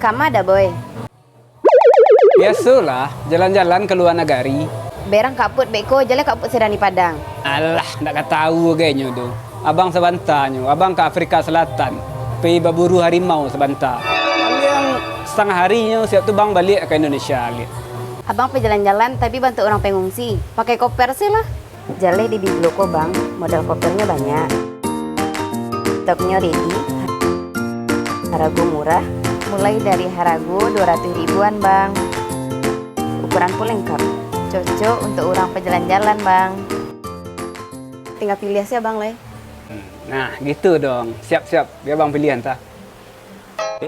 Kamu ada, Boy? Biasalah, jalan-jalan ke luar negari. Berang kaput beko, jale kaput sedani Padang. Alah, ndak tahu kayaknya tuh. Abang sebentarnya, abang ke Afrika Selatan. Pergi berburu harimau sebentar. Paling setengah harinya siap tuh bang balik ke Indonesia. Lihat. Abang pergi jalan-jalan tapi bantu orang pengungsi. Pakai koper sih lah. Jale di Bibloko, Bang. Model kopernya banyak. Stoknya ready. Harago murah. Mulai dari harago 200 ribuan, Bang. Ukuran pun lengkap. Cocok untuk orang pejalan-jalan, Bang. Tinggal pilih aja, Bang, Le. Nah, gitu dong. Siap-siap. Biar bang pilih entah. Eh?